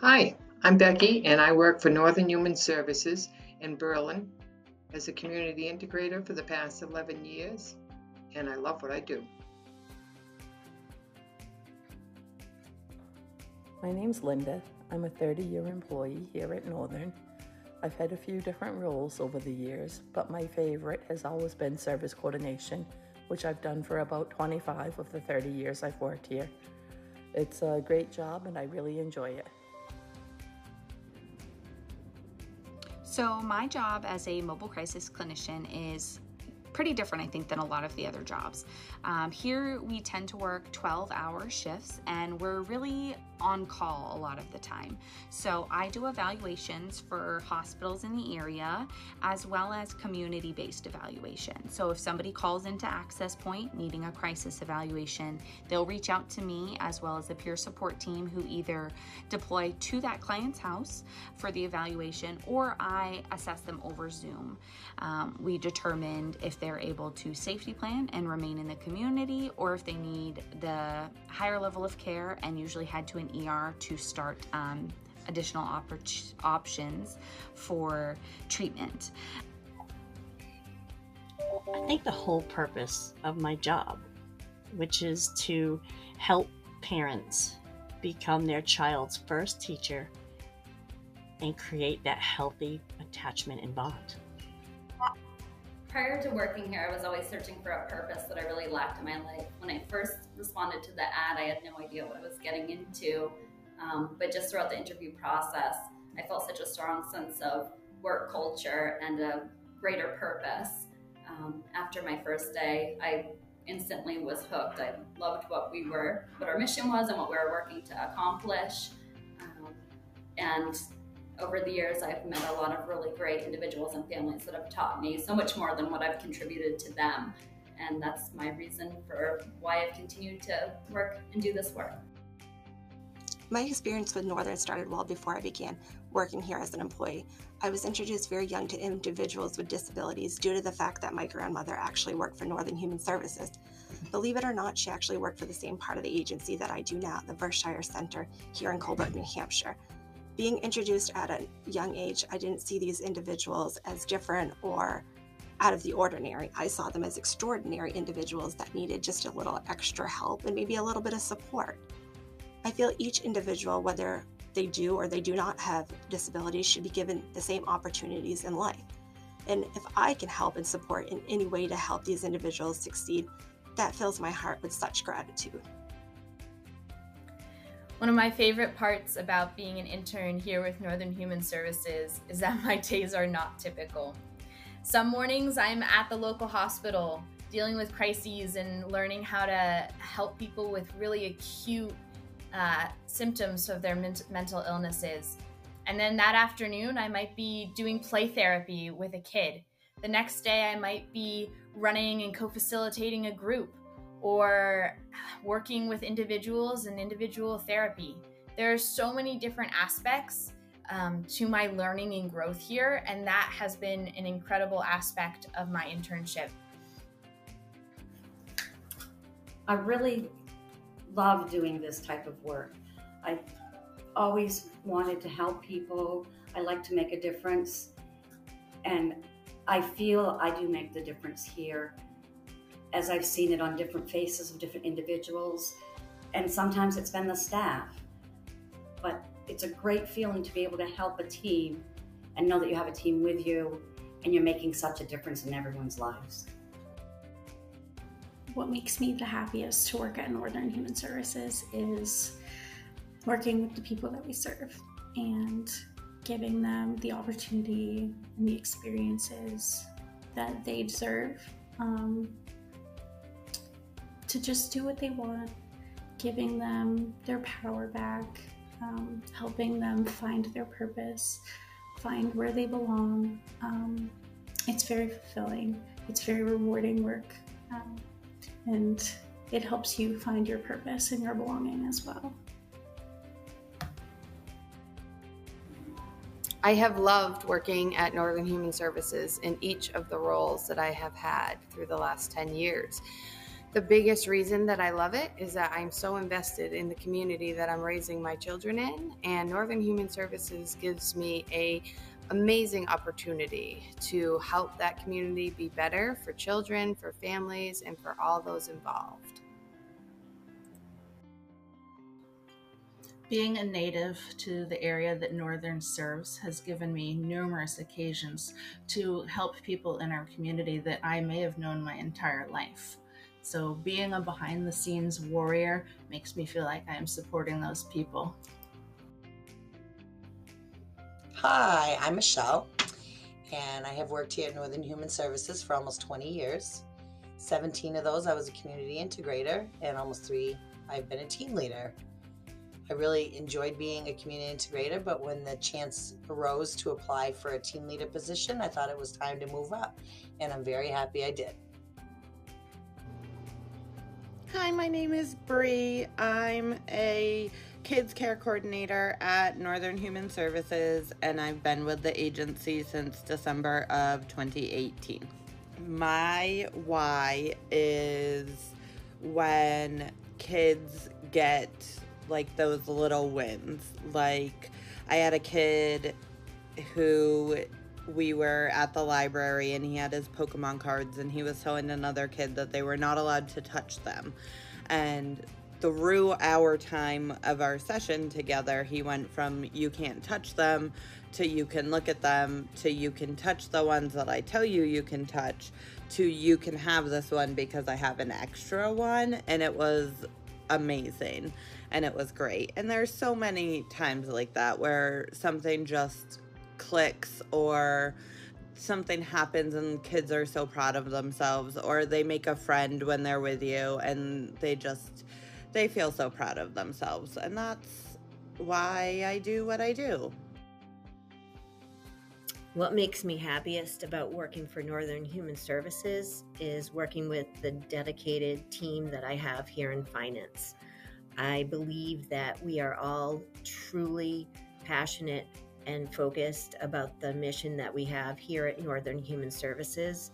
Hi, I'm Becky, and I work for Northern Human Services in Berlin as a community integrator for the past 11 years, and I love what I do. My name's Linda. I'm a 30-year employee here at Northern. I've had a few different roles over the years, but my favorite has always been service coordination, which I've done for about 25 of the 30 years I've worked here. It's a great job and I really enjoy it. So my job as a mobile crisis clinician is pretty different, I think, than a lot of the other jobs. Here we tend to work 12-hour shifts and we're really on call a lot of the time. So I do evaluations for hospitals in the area as well as community-based evaluation. So if somebody calls into Access Point needing a crisis evaluation, they'll reach out to me as well as a peer support team who either deploy to that client's house for the evaluation or I assess them over Zoom. We determined if they're able to safety plan and remain in the community or if they need the higher level of care and usually head to an ER to start additional options for treatment. I think the whole purpose of my job, which is to help parents become their child's first teacher and create that healthy attachment and bond. Prior to working here, I was always searching for a purpose that I really lacked in my life. When I first responded to the ad, I had no idea what I was getting into. But just throughout the interview process, I felt such a strong sense of work culture and a greater purpose. After my first day, I instantly was hooked. I loved what our mission was and what we were working to accomplish. And over the years, I've met a lot of really great individuals and families that have taught me so much more than what I've contributed to them. And that's my reason for why I've continued to work and do this work. My experience with Northern started well before I began working here as an employee. I was introduced very young to individuals with disabilities due to the fact that my grandmother actually worked for Northern Human Services. Believe it or not, she actually worked for the same part of the agency that I do now, the Berkshire Center here in Colbrook, New Hampshire. Being introduced at a young age, I didn't see these individuals as different or out of the ordinary. I saw them as extraordinary individuals that needed just a little extra help and maybe a little bit of support. I feel each individual, whether they do or they do not have disabilities, should be given the same opportunities in life. And if I can help and support in any way to help these individuals succeed, that fills my heart with such gratitude. One of my favorite parts about being an intern here with Northern Human Services is that my days are not typical. Some mornings I'm at the local hospital dealing with crises and learning how to help people with really acute symptoms of their mental illnesses. And then that afternoon I might be doing play therapy with a kid. The next day I might be running and co-facilitating a group or working with individuals in individual therapy. There are so many different aspects to my learning and growth here, and that has been an incredible aspect of my internship. I really love doing this type of work. I always wanted to help people. I like to make a difference, and I feel I do make the difference here, as I've seen it on different faces of different individuals, and sometimes it's been the staff. But it's a great feeling to be able to help a team and know that you have a team with you and you're making such a difference in everyone's lives. What makes me the happiest to work at Northern Human Services is working with the people that we serve and giving them the opportunity and the experiences that they deserve. To just do what they want, giving them their power back, helping them find their purpose, find where they belong. It's very fulfilling. It's very rewarding work, and it helps you find your purpose and your belonging as well. I have loved working at Northern Human Services in each of the roles that I have had through the last 10 years. The biggest reason that I love it is that I'm so invested in the community that I'm raising my children in, and Northern Human Services gives me an amazing opportunity to help that community be better for children, for families, and for all those involved. Being a native to the area that Northern serves has given me numerous occasions to help people in our community that I may have known my entire life. So being a behind-the-scenes warrior makes me feel like I am supporting those people. Hi, I'm Michelle, and I have worked here at Northern Human Services for almost 20 years. 17 of those I was a community integrator, and almost 3 I've been a team leader. I really enjoyed being a community integrator, but when the chance arose to apply for a team leader position, I thought it was time to move up, and I'm very happy I did. Hi, my name is Bree. I'm a kids care coordinator at Northern Human Services, and I've been with the agency since December of 2018. My why is when kids get like those little wins. Like I had a kid who we were at the library and he had his Pokemon cards and he was telling another kid that they were not allowed to touch them. And through our time of our session together, he went from you can't touch them to you can look at them to you can touch the ones that I tell you you can touch to you can have this one because I have an extra one. And it was amazing and it was great. And there's so many times like that where something just clicks or something happens and kids are so proud of themselves, or they make a friend when they're with you and they feel so proud of themselves. And that's why I do what I do. What makes me happiest about working for Northern Human Services is working with the dedicated team that I have here in finance. I believe that we are all truly passionate and focused about the mission that we have here at Northern Human Services,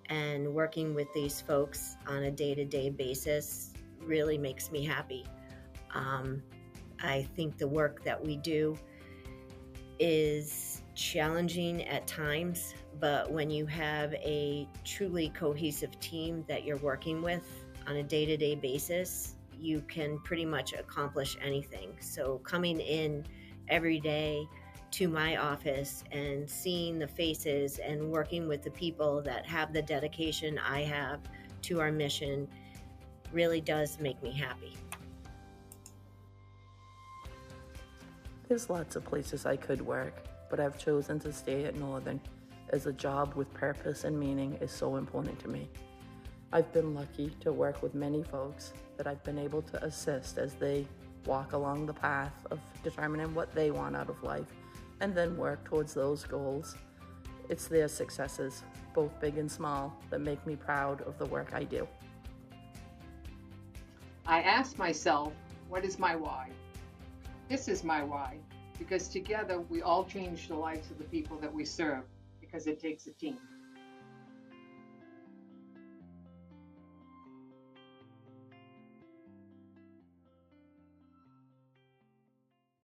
and working with these folks on a day-to-day basis really makes me happy. I think the work that we do is challenging at times, but when you have a truly cohesive team that you're working with on a day-to-day basis, you can pretty much accomplish anything. So coming in every day to my office and seeing the faces and working with the people that have the dedication I have to our mission really does make me happy. There's lots of places I could work, but I've chosen to stay at Northern as a job with purpose and meaning is so important to me. I've been lucky to work with many folks that I've been able to assist as they walk along the path of determining what they want out of life and then work towards those goals. It's their successes, both big and small, that make me proud of the work I do. I asked myself, what is my why? This is my why, because together we all change the lives of the people that we serve, because it takes a team.